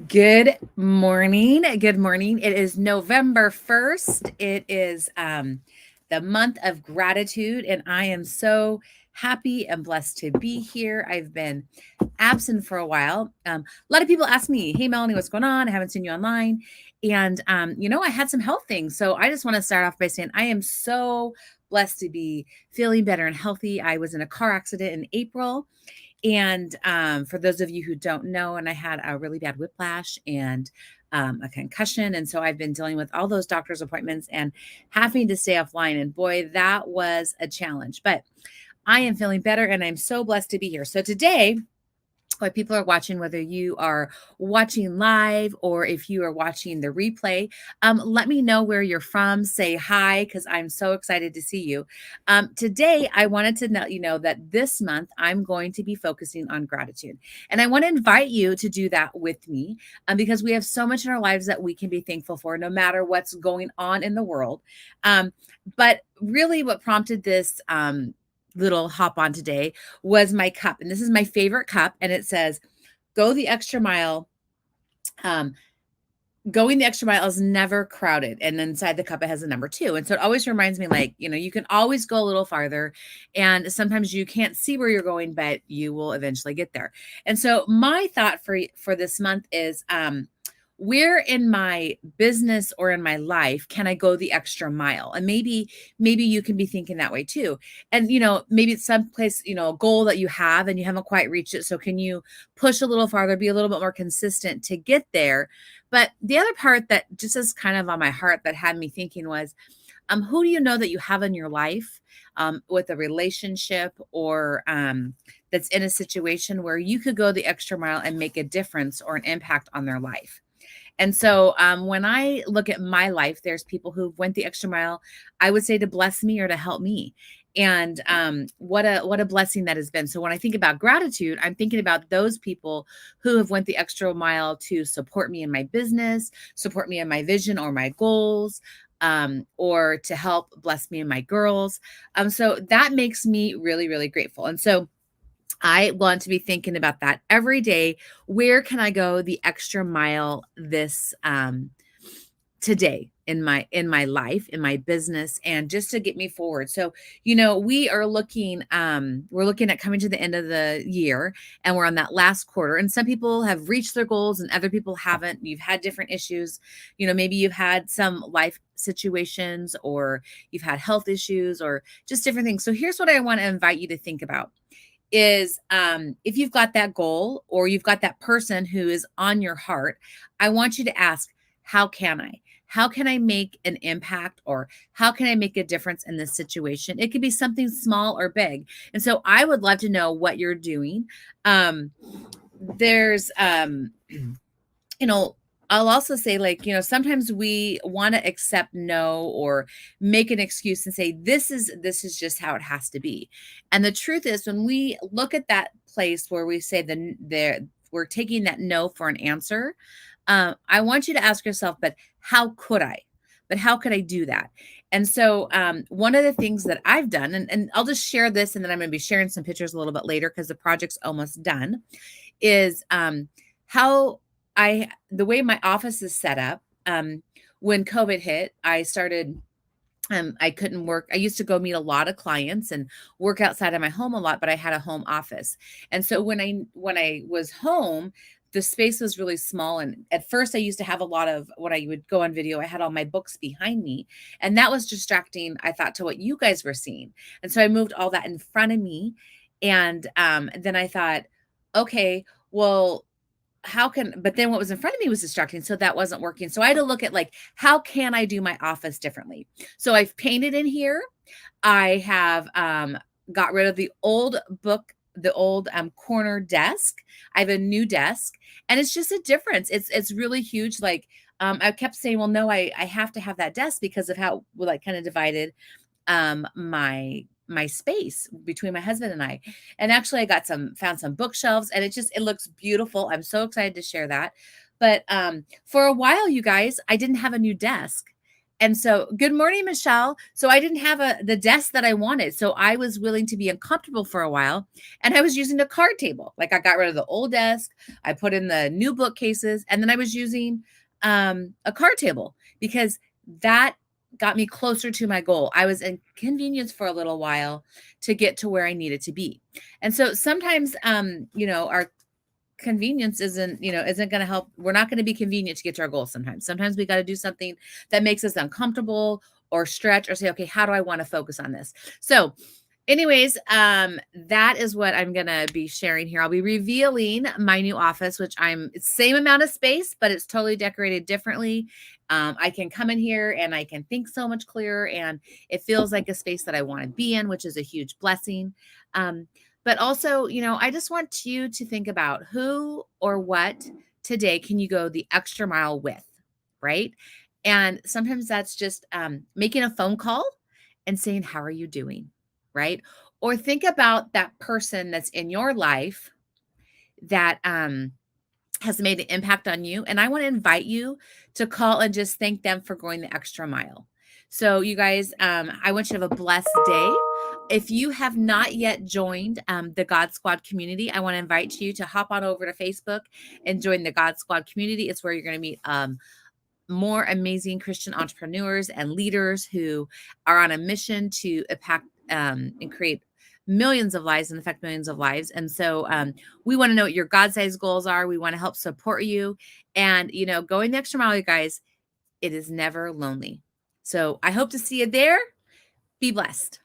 Good morning. Good morning. It is November 1st. It is the month of gratitude, and I am so happy and blessed to be here. I've been absent for a while. A lot of people ask me, "Hey, Melanie, what's going on? I haven't seen you online." And, I had some health things. So I just want to start off by saying I am so blessed to be feeling better and healthy. I was in a car accident in April, and for those of you who don't know, and I had a really bad whiplash and a concussion. And so I've been dealing with all those doctor's appointments and having to stay offline. And boy, that was a challenge. But I am feeling better and I'm so blessed to be here. So today, what people are watching, whether you are watching live or if you are watching the replay, let me know where you're from. Say hi because I'm so excited to see you. Today, I wanted to let you know that this month I'm going to be focusing on gratitude. And I want to invite you to do that with me because we have so much in our lives that we can be thankful for, no matter what's going on in the world. But really, what prompted this little hop on today was my cup. And this is my favorite cup. And it says, go the extra mile. Um, Going the extra mile is never crowded. And inside the cup, it has a number two. And so it always reminds me, like, you can always go a little farther. And sometimes you can't see where you're going, but you will eventually get there. And so my thought for this month is where in my business or in my life can I go the extra mile? And maybe you can be thinking that way too. And maybe it's someplace, a goal that you have and you haven't quite reached it. So can you push a little farther, be a little bit more consistent to get there? But the other part that just is kind of on my heart that had me thinking was, who do you know that you have in your life, with a relationship or that's in a situation where you could go the extra mile and make a difference or an impact on their life? And so when I look at my life, there's people who went the extra mile, I would say, to bless me or to help me. And what a blessing that has been. So when I think about gratitude, I'm thinking about those people who have went the extra mile to support me in my business, support me in my vision or my goals, or to help bless me and my girls. So that makes me really, really grateful. And so I want to be thinking about that every day. Where can I go the extra mile this today in my life, in my business, and just to get me forward? So, we're looking at coming to the end of the year, and we're on that last quarter. And some people have reached their goals and other people haven't. You've had different issues. Maybe you've had some life situations or you've had health issues or just different things. So here's what I want to invite you to think about is if you've got that goal or you've got that person who is on your heart, I want you to ask, how can I? How can I make an impact or how can I make a difference in this situation? It could be something small or big. And so I would love to know what you're doing. There's you know, I'll also say, like, sometimes we want to accept no or make an excuse and say this is just how it has to be. And the truth is, when we look at that place where we say we're taking that no for an answer, I want you to ask yourself, but how could I? But how could I do that? And so, one of the things that I've done, and I'll just share this, and then I'm going to be sharing some pictures a little bit later because the project's almost done, is how the way my office is set up. When COVID hit, I couldn't work. I used to go meet a lot of clients and work outside of my home a lot, but I had a home office. And so when I was home, the space was really small. And at first I used to have a lot of, when I would go on video, I had all my books behind me. And that was distracting, I thought, to what you guys were seeing. And so I moved all that in front of me. And then I thought, okay, well, but then what was in front of me was distracting, so that wasn't working. So I had to look at, like, how can I do my office differently? So I've painted in here. I have got rid of the old corner desk. I have a new desk, and it's just a difference. It's really huge. Like, I kept saying, well, no, I have to have that desk because of how, well, like, kind of divided my space between my husband and I. And actually, I found some bookshelves, and it looks beautiful. I'm so excited to share that. But for a while, you guys, I didn't have a new desk. And so, good morning, Michelle. So I didn't have the desk that I wanted. So I was willing to be uncomfortable for a while. And I was using a card table. Like I got rid of the old desk, I put in the new bookcases, and then I was using a card table because that got me closer to my goal. I was inconvenienced for a little while to get to where I needed to be. And so sometimes our convenience isn't going to help. We're not going to be convenient to get to our goals. Sometimes we got to do something that makes us uncomfortable or stretch or say, okay, how do I want to focus on this? So anyways, that is what I'm going to be sharing here. I'll be revealing my new office, which it's same amount of space, but it's totally decorated differently. I can come in here and I can think so much clearer, and it feels like a space that I want to be in, which is a huge blessing. But also, I just want you to think about who or what today can you go the extra mile with, right? And sometimes that's just making a phone call and saying, how are you doing? Right? Or think about that person that's in your life that has made an impact on you. And I want to invite you to call and just thank them for going the extra mile. So, you guys, I want you to have a blessed day. If you have not yet joined the God Squad community, I want to invite you to hop on over to Facebook and join the God Squad community. It's where you're going to meet more amazing Christian entrepreneurs and leaders who are on a mission to impact and create millions of lives and affect millions of lives. And so we want to know what your God-sized goals are. We want to help support you. And, going the extra mile, you guys, it is never lonely. So I hope to see you there. Be blessed.